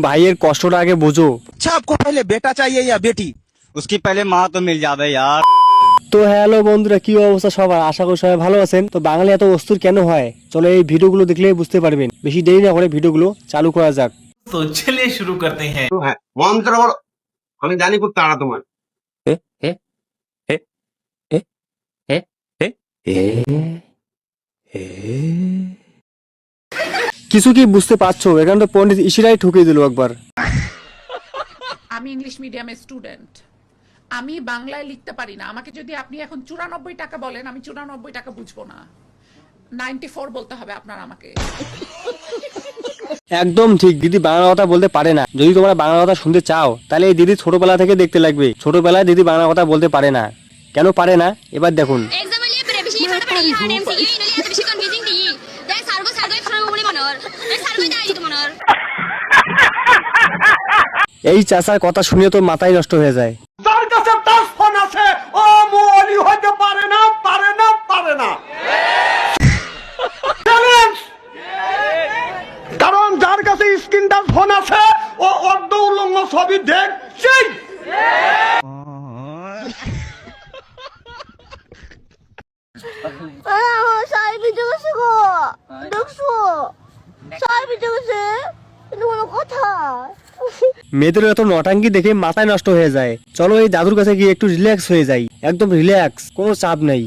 ভাইয়ের কষ্টটা আগে বোঝো। अच्छा आपको पहले बेटा चाहिए या बेटी? उसकी पहले माँ तो मिल जावे यार। তো হ্যালো বন্ধুরা, কি অবস্থা সবার? আশা করি সবাই ভালো আছেন। তো বাঙালি এত অস্থির কেন হয়, চলো এই ভিডিওগুলো দেখলেই বুঝতে পারবেন। বেশি দেরি না করে ভিডিওগুলো চালু করা যাক। तो चलिए शुरू करते हैं। হ্যাঁ মন্ত্র বলো, আমি জানি খুব তাড়া তোমার। কিছু কি বুঝতে পারছো? এখানে তো পণ্ডিত ইশিরাই ঠকিয়ে দিল একবার। আমি ইংলিশ মিডিয়ামের স্টুডেন্ট, আমি বাংলায় লিখতে পারি না। আমাকে যদি আপনি এখন 94 টাকা বলেন, আমি 94 টাকা বুঝবো না, 94 বলতে হবে আপনার আমাকে। একদম ঠিক, দিদি বাংলা কথা বলতে পারে না। যদি তোমরা বাংলা কথা শুনতে চাও তাহলে এই দিদি ছোটবেলা থেকে দেখতে লাগবে। ছোটবেলায় দিদি বাংলা কথা বলতে পারে না। কেন পারে না এবার দেখুন। এই চাচার কথা শুনে তো মাথায় নষ্ট হয়ে যায়। যার কাছে টাচ ফোন আছে ও মুওয়ালি হতে পারে না, পারে না, পারে না। কারণ যার কাছে স্ক্রিন টাচ ফোন আছে ও অর্ধ উলঙ্গ ছবি দেখছে। মেয়েদের এত নটাঙ্কি দেখে মাথায় নষ্ট হয়ে যায়। চলো এই দাদুর কাছে গিয়ে একটু রিল্যাক্স হয়ে যাই। একদম রিল্যাক্স, কোনো চাপ নেই।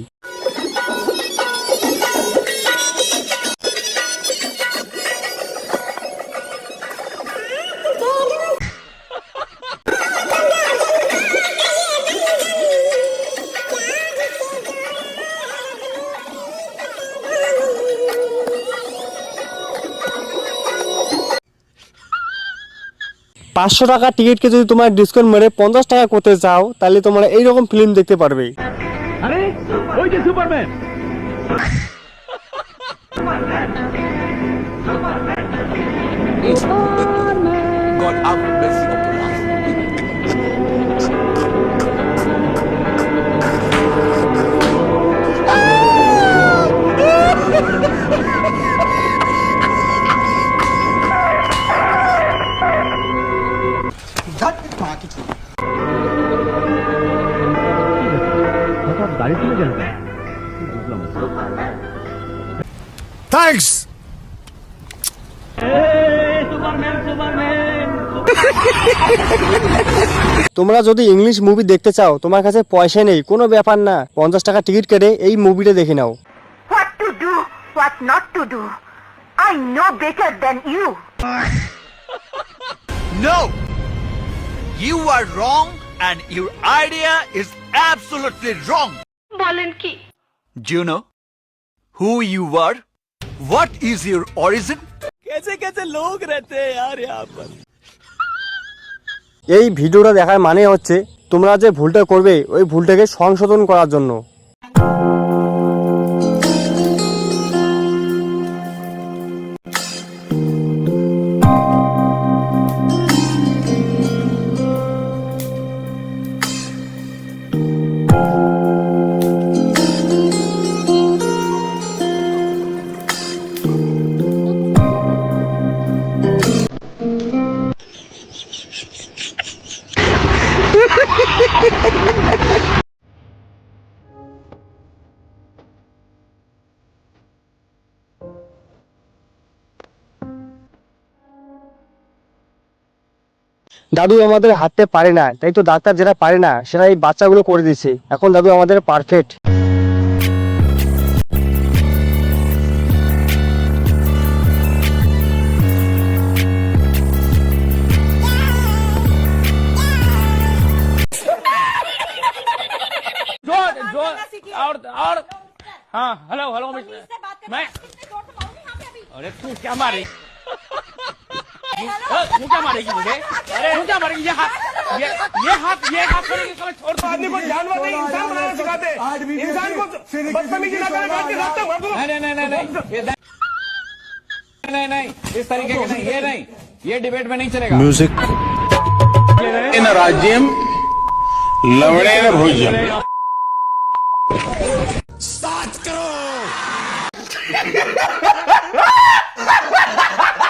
পাঁচশো টাকা টিকিটকে যদি তোমার ডিসকাউন্ট মেরে 50 টাকা করতে চাও তাহলে তোমরা এইরকম ফিল্ম দেখতে পারবে। আরে ওই যে Superman. God have mercy upon us. গাড়ি চলে যাবে। থ্যাঙ্কস। তোমরা যদি ইংলিশ মুভি দেখতে চাও, তোমার কাছে পয়সা নেই, কোনো ব্যাপার না, 50 টাকা টিকিট কেটে এই মুভিটা দেখে নাও। What to do, what not to do. I know better than you. No, you are wrong and your idea is absolutely wrong. বলেন কি? Do you know who you are? What is your origin? कैसे कैसे लोग रहते हैं यार यहाँ पर। এই ভিডিওটা দেখার মানে হচ্ছে তোমরা যে ভুলটা করবে ওই ভুলটাকে সংশোধন করার জন্য। দাদু আমাদের হাঁটতে পারে না, তাই তো ডাক্তার যেটা পারে না সেটা এই বাচ্চাগুলো করে দিচ্ছে। এখন দাদু আমাদের পারফেক্ট। और हाँ हेलो हेलो मैं अरे तू क्या मारे तू क्या मारेगी मुझे? अरे तू क्या मारेगी? ये हाथ करेगी छोड़ दो। आदमी को जानवर नहीं इंसान बनाना सिखाते। इंसान को बदतमीजी ना करे, बैठ के रास्ते मार दो। नहीं इस तरीके के नहीं, ये नहीं, ये डिबेट में नहीं चलेगा। म्यूजिक इन राज्यम लवणे न भोज्यम। स्टार्ट करो।